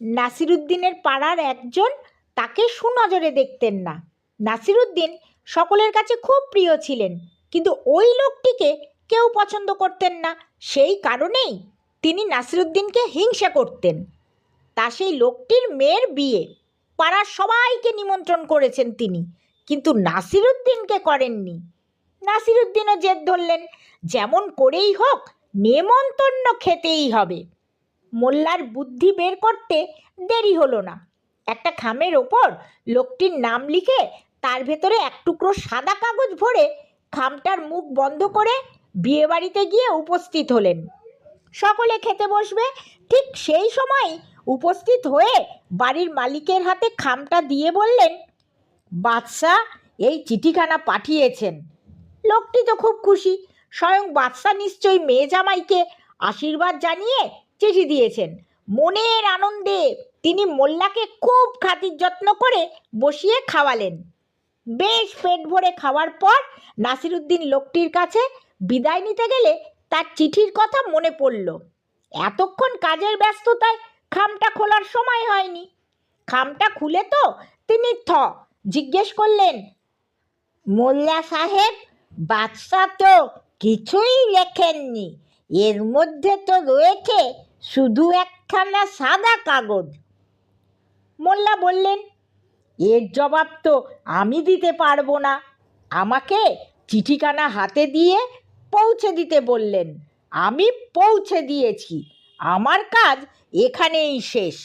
নাসিরুদ্দিনের পাড়ার একজন তাকে সুনজরে দেখতেন না। নাসিরুদ্দিন সকলের কাছে খুব প্রিয় ছিলেন, কিন্তু ওই লোকটিকে কেউ পছন্দ করতেন না। সেই কারণেই তিনি নাসিরুদ্দিনকে হিংসা করতেন। তা সেই লোকটির মেয়ের বিয়ে, পাড়ার সবাইকে নিমন্ত্রণ করেছেন তিনি, কিন্তু নাসিরুদ্দিনকে করেননি। নাসিরুদ্দিনও জেদ ধরলেন, যেমন করেই হোক নেমন্তন্ন খেতেই হবে। মোল্লার বুদ্ধি বের করতে দেরি হলো না। একটা খামের ওপর লোকটির নাম লিখে তার ভেতরে এক টুকরো সাদা কাগজ ভরে খামটার মুখ বন্ধ করে বিয়েবাড়িতে গিয়ে উপস্থিত হলেন। সকলে খেতে বসবে, ঠিক সেই সময় উপস্থিত হয়ে বাড়ির মালিকের হাতে খামটা দিয়ে বললেন, বাদশাহ এই চিঠিখানা পাঠিয়েছেন। লোকটি তো খুব খুশি, স্বয়ং বাদশাহ নিশ্চয়ই মেয়ে জামাইকে আশীর্বাদ জানিয়ে চিঠি দিয়েছেন। মনের আনন্দে তিনি মোল্লাকে খুব খাতির যত্ন করে বসিয়ে খাওয়ালেন। বেশ পেট ভরে খাওয়ার পর নাসিরুদ্দিন লোকটির কাছে বিদায় নিতে গেলে তার চিঠির কথা মনে পড়ল। এতক্ষণ কাজের ব্যস্ততায় খামটা খোলার সময় হয়নি। খামটা খুলে তো তিনি জিজ্ঞেস করলেন, মোল্লা সাহেব, বাদশাহ তো কিছুই লেখেননি, এর মধ্যে তো রয়েছে শুধু একখানা সাদা কাগজ। মোল্লা বললেন, এর জবাব তো আমি দিতে পারবো না। আমাকে চিঠিখানা হাতে দিয়ে পৌঁছে দিতে বললেন, আমি পৌঁছে দিয়েছি, আমার কাজ এখানেই শেষ।